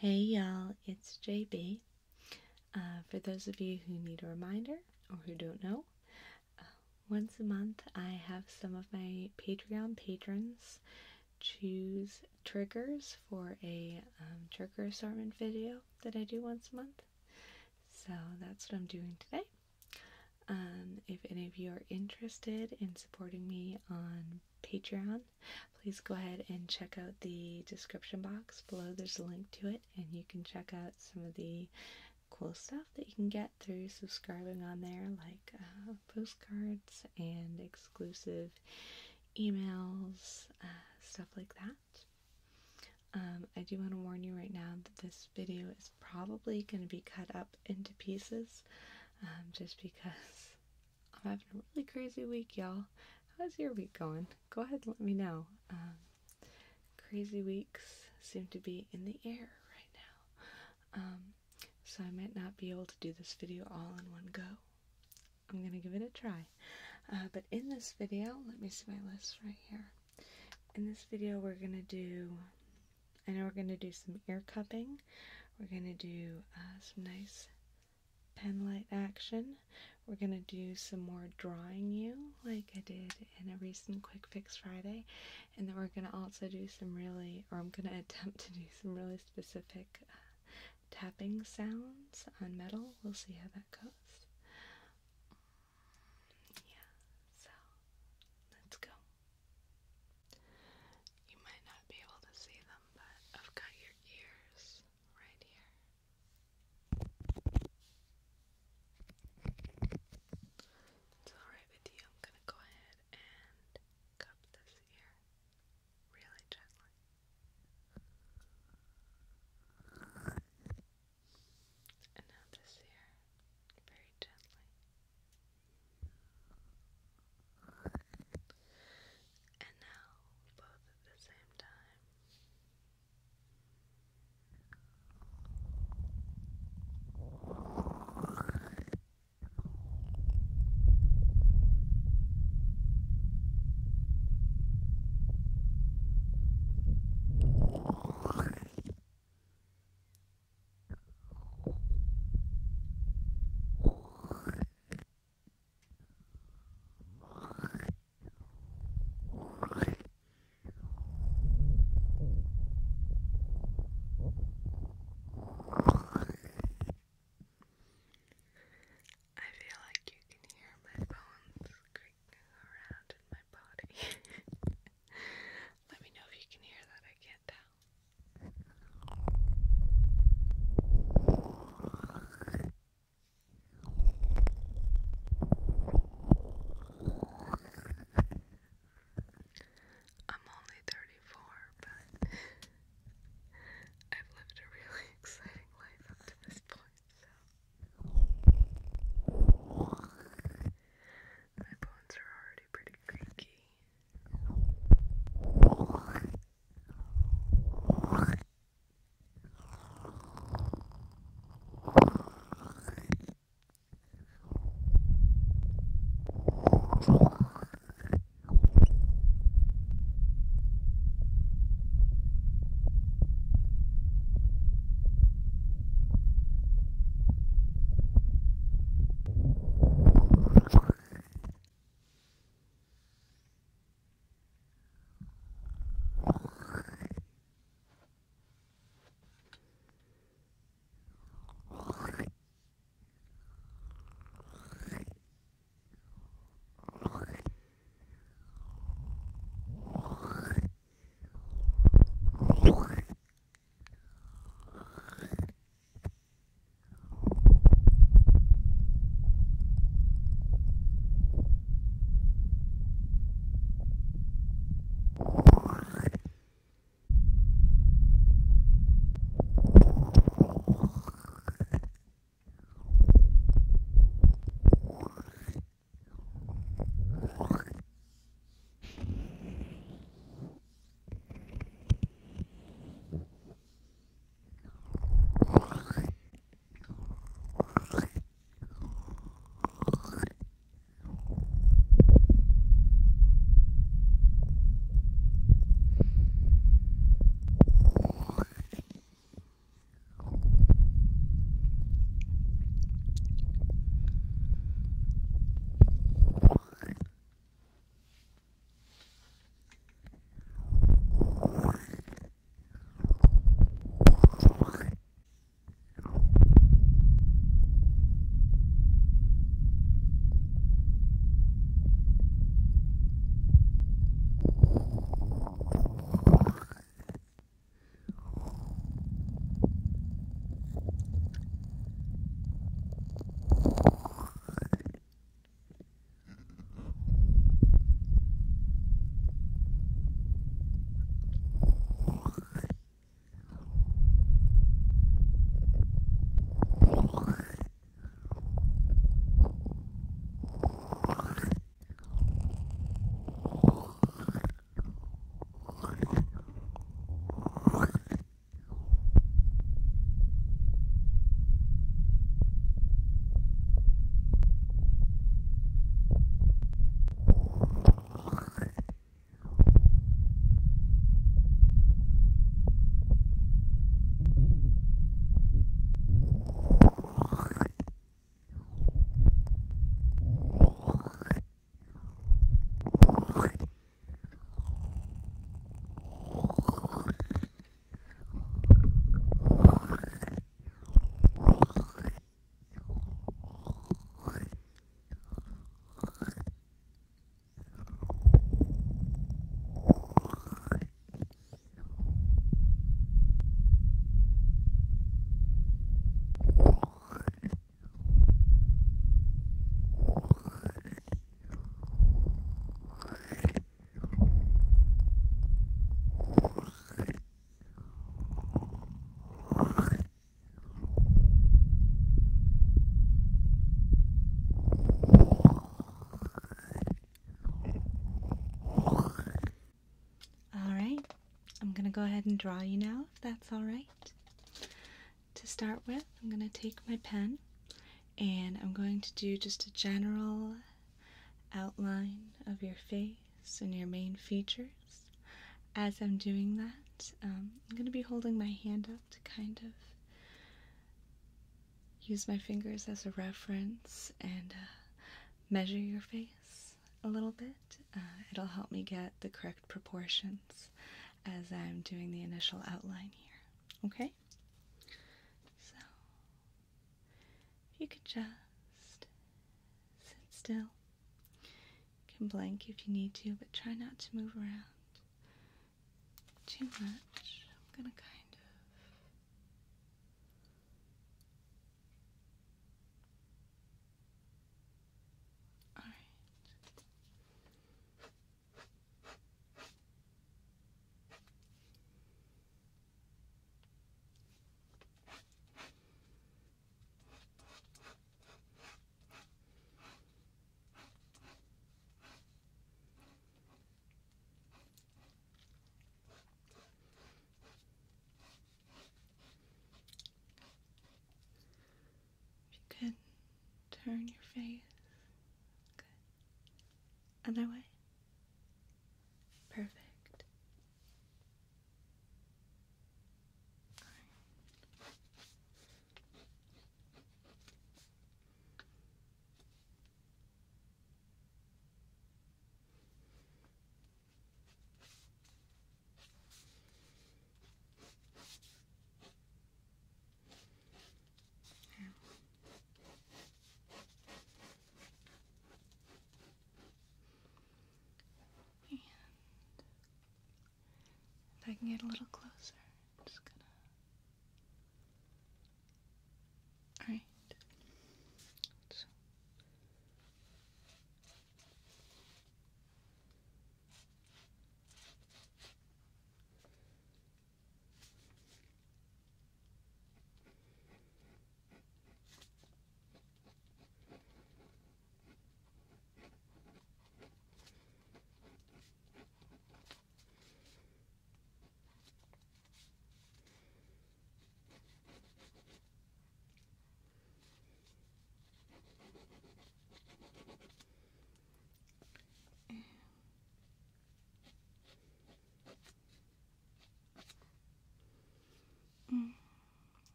Hey y'all, it's JB. For those of you who need a reminder or who don't know, once a month I have some of my Patreon patrons choose triggers for a trigger assortment video that I do once a month. So that's what I'm doing today. If any of you are interested in supporting me on Patreon, please go ahead and check out the description box below. There's a link to it, and you can check out some of the cool stuff that you can get through subscribing on there, like postcards and exclusive emails, stuff like that. I do want to warn you right now that this video is probably going to be cut up into pieces, just because I'm having a really crazy week, y'all. How's your week going? Go ahead and let me know. Crazy weeks seem to be in the air right now. So I might not be able to do this video all in one go. I'm going to give it a try. But in this video, let me see my list right here. In this video, we're going to do some ear cupping. We're going to do some nice pen light action. We're going to do some more drawing you, like I did in a recent Quick Fix Friday. And then we're going to also do I'm going to attempt to do some really specific tapping sounds on metal. We'll see how that goes. Yeah, so let's go. You might not be able to see them, but I've got your ears right here. It's alright with you. I'm gonna go ahead and cup this ear really gently. And now this ear, very go ahead and draw you now, if that's all right. To start with, I'm going to take my pen and I'm going to do just a general outline of your face and your main features. As I'm doing that, I'm going to be holding my hand up to kind of use my fingers as a reference and measure your face a little bit. It'll help me get the correct proportions as I'm doing the initial outline here. Okay? So, if you could just sit still. You can blank if you need to, but try not to move around too much. I'm gonna kind of alright. If you could turn your face. Good. Other way. Perfect. If I can get a little closer, I'm just gonna. Alright. So.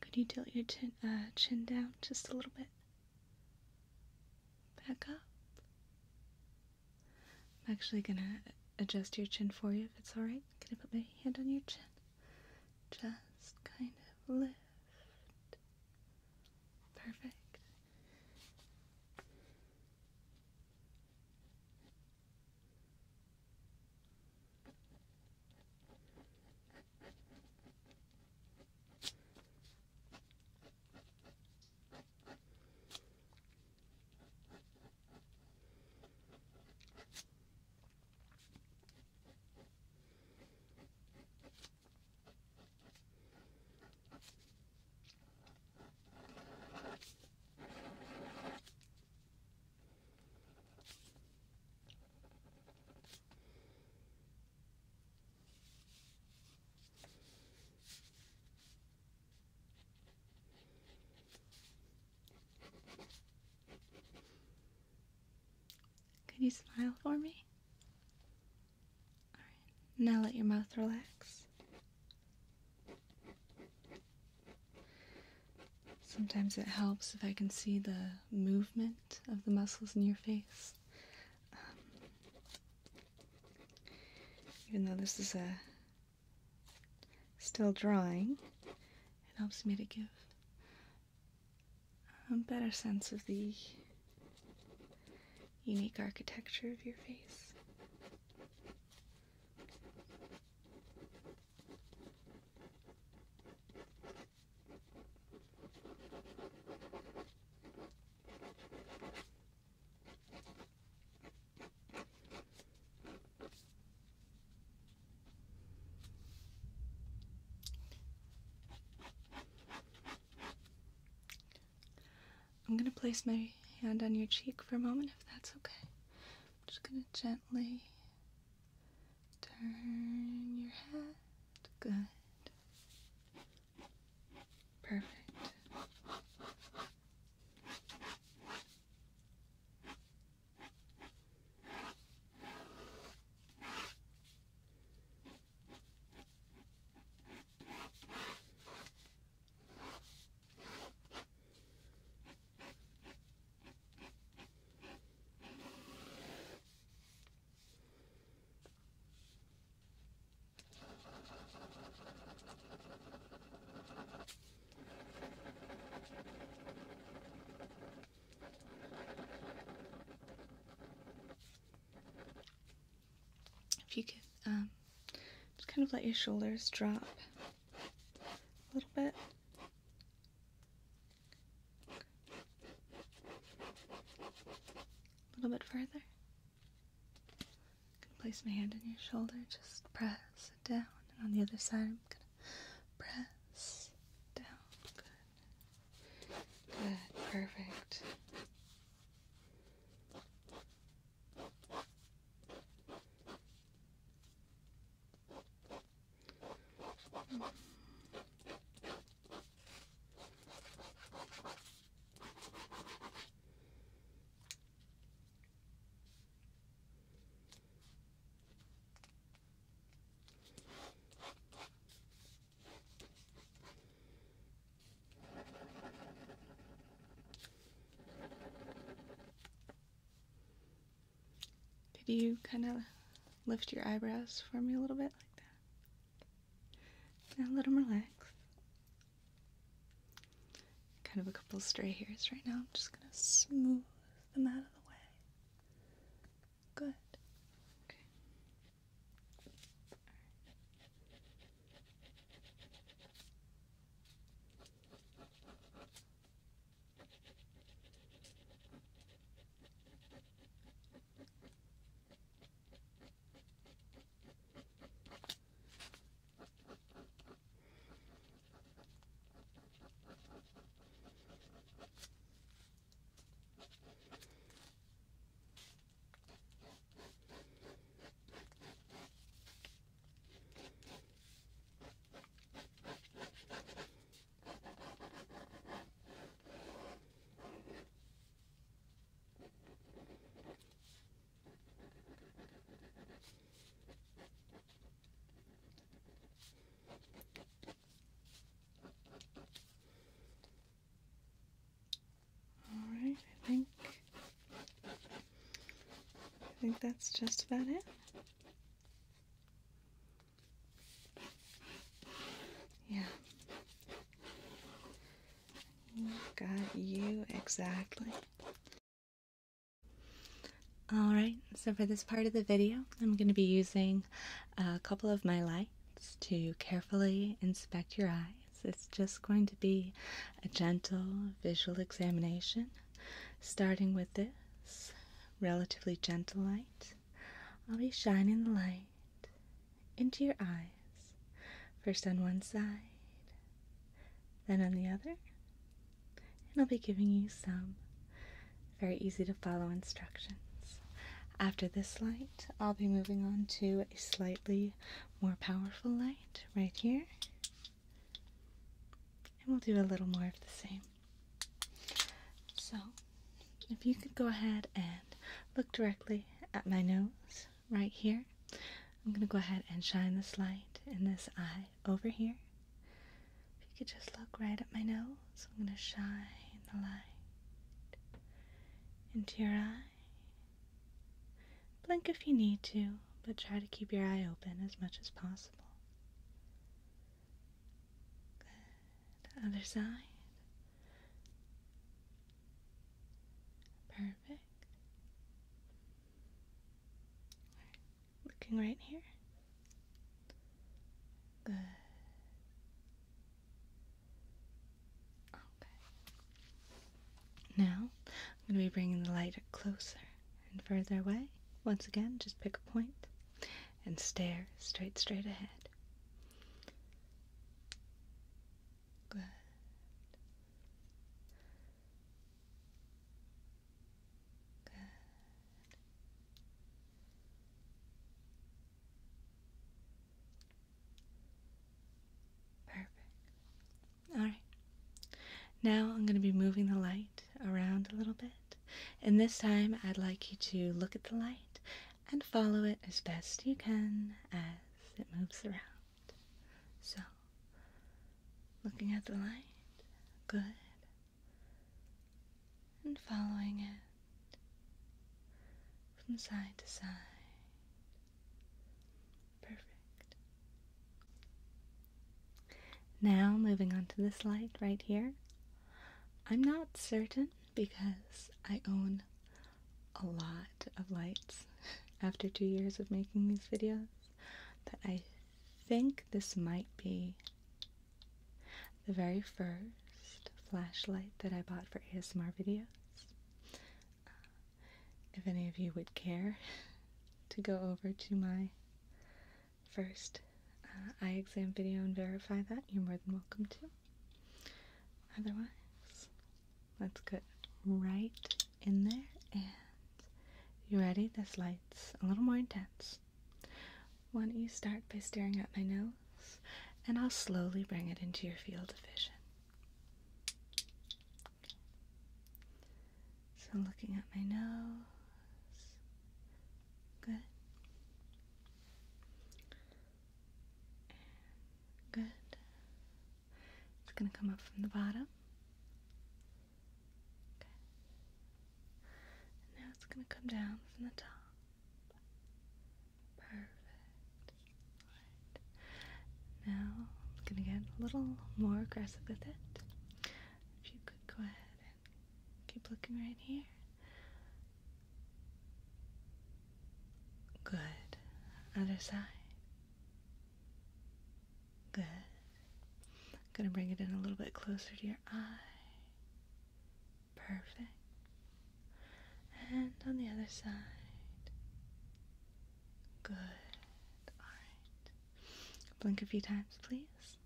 Could you tilt your chin down just a little bit? Back up. I'm actually gonna adjust your chin for you if it's alright. Can I put my hand on your chin? Just kind of lift. Perfect. Can you smile for me? Alright, now let your mouth relax. Sometimes it helps if I can see the movement of the muscles in your face. Even though this is a still drawing, it helps me to give a better sense of the unique architecture of your face. I'm I'm going to place my hand on your cheek for a moment, if that's okay. I'm just going to gently turn your head. Good. Perfect. If you could just kind of let your shoulders drop a little bit. A little bit further. I'm going to place my hand on your shoulder, just press it down. And on the other side, I'm going to press down. Good. Good. Perfect. Could you kind of lift your eyebrows for me a little bit like that? Now let them relax. Kind of a couple stray hairs right now. I'm just going to smooth them out of the way. Good. Okay. I think that's just about it. Yeah. Got you exactly. Alright, so for this part of the video, I'm going to be using a couple of my lights to carefully inspect your eyes. It's just going to be a gentle visual examination, starting with this relatively gentle light. I'll be shining the light into your eyes, first on one side, then on the other, and I'll be giving you some very easy to follow instructions. After this light, I'll be moving on to a slightly more powerful light right here, and we'll do a little more of the same. So, if you could go ahead and look directly at my nose right here, I'm going to go ahead and shine this light in this eye over here. If you could just look right at my nose, I'm going to shine the light into your eye. Blink if you need to, but try to keep your eye open as much as possible. Good. Other side. Perfect. Looking right here. Good. Okay. Now, I'm going to be bringing the light closer and further away. Once again, just pick a point and stare straight ahead. Good. Now I'm going to be moving the light around a little bit, and this time I'd like you to look at the light and follow it as best you can as it moves around. So, looking at the light, good, and following it from side to side. Perfect. Now moving on to this light right here. I'm not certain because I own a lot of lights after 2 years of making these videos, that I think this might be the very first flashlight that I bought for ASMR videos. If any of you would care to go over to my first eye exam video and verify that, you're more than welcome to. Otherwise, let's get right in there, and you ready? This light's a little more intense. Why don't you start by staring at my nose, and I'll slowly bring it into your field of vision. So looking at my nose, good, and good. It's going to come up from the bottom. Okay. Now it's going to come down from the top. Perfect. Right. Now I'm going to get a little more aggressive with it. If you could go ahead and keep looking right here. Good. Other side. Good. I'm going to bring it in a little bit closer to your eye. Perfect. And on the other side. Good. Alright. Blink a few times, please.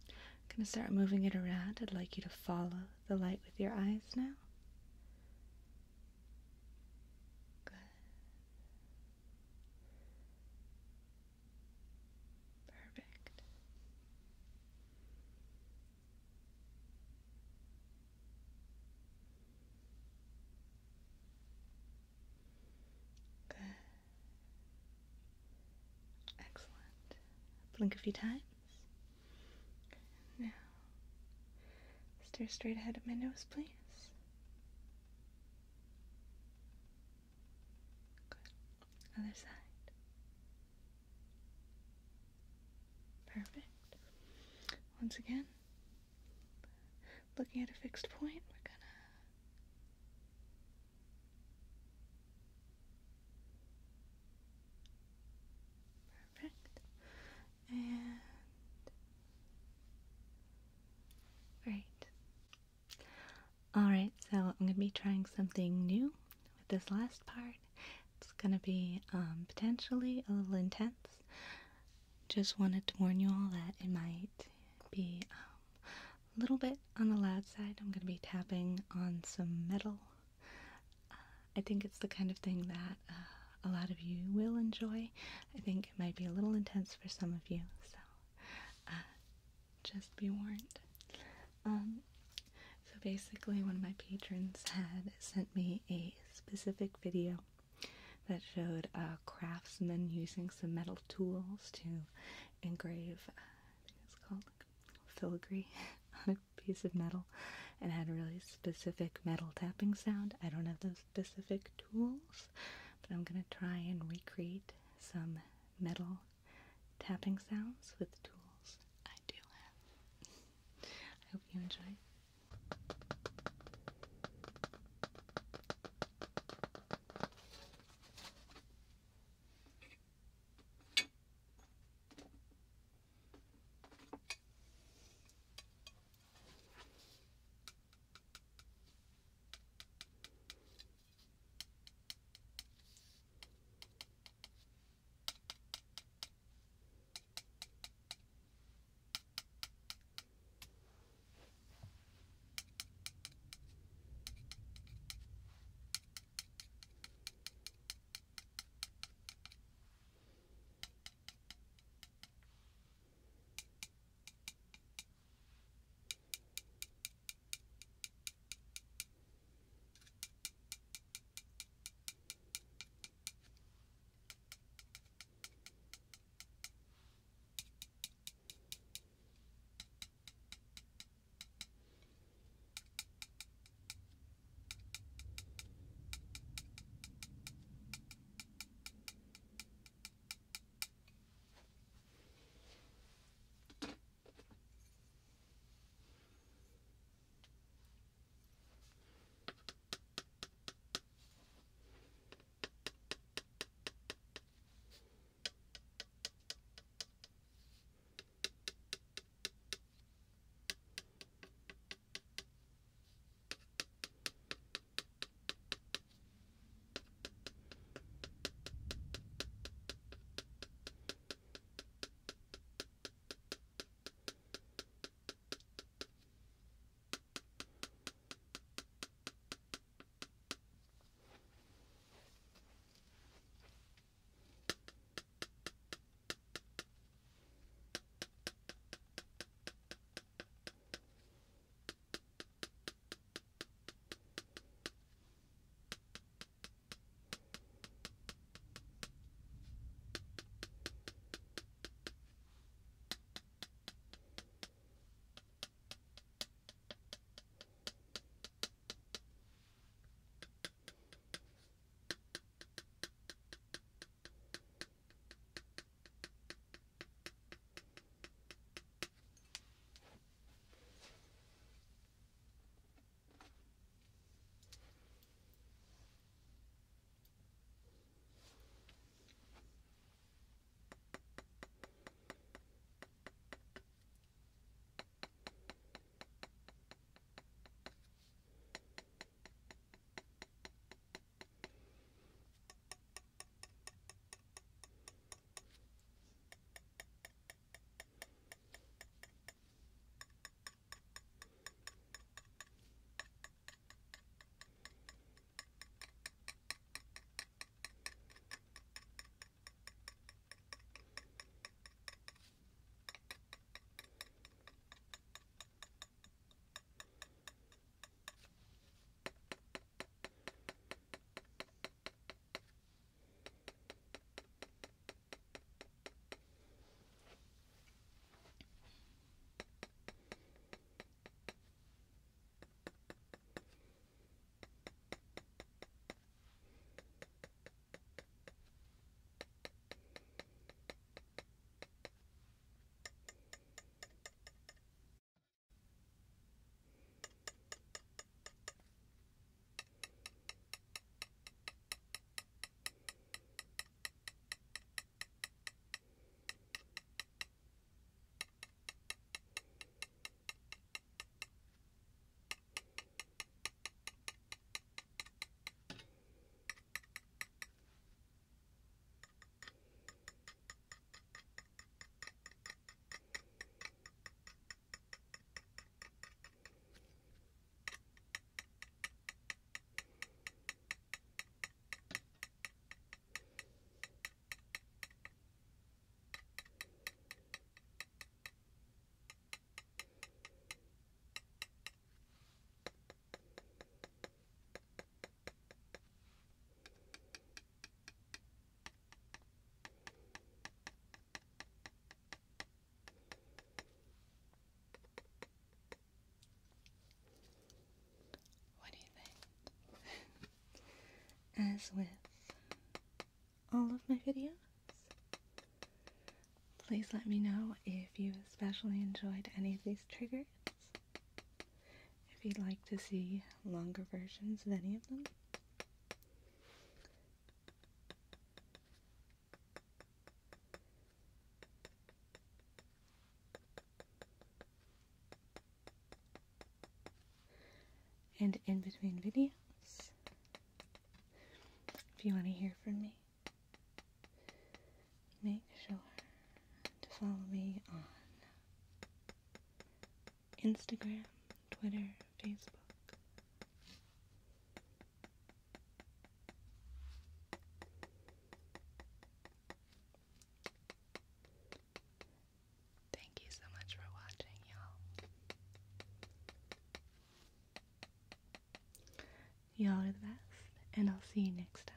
I'm going to start moving it around. I'd like you to follow the light with your eyes now. Good. Perfect. Good. Excellent. Blink a few times. Now, stare straight ahead at my nose, please. Good. Other side. Perfect. Once again, looking at a fixed point, we're gonna perfect. And great. Alright, so I'm going to be trying something new with this last part. It's going to be potentially a little intense. Just wanted to warn you all that it might be a little bit on the loud side. I'm going to be tapping on some metal. I think it's the kind of thing that a lot of you will enjoy. I think it might be a little intense for some of you, so just be warned. So basically, one of my patrons had sent me a specific video that showed a craftsman using some metal tools to engrave, I think it's called filigree, on a piece of metal, and had a really specific metal tapping sound. I don't have those specific tools, but I'm going to try and recreate some metal tapping sounds with the tools I do have. I hope you enjoy. as with all of my videos, please let me know if you especially enjoyed any of these triggers, if you'd like to see longer versions of any of them. And in between videos, if you want to hear from me, make sure to follow me on Instagram, Twitter, Facebook. Thank you so much for watching, y'all. Y'all are the best, and I'll see you next time.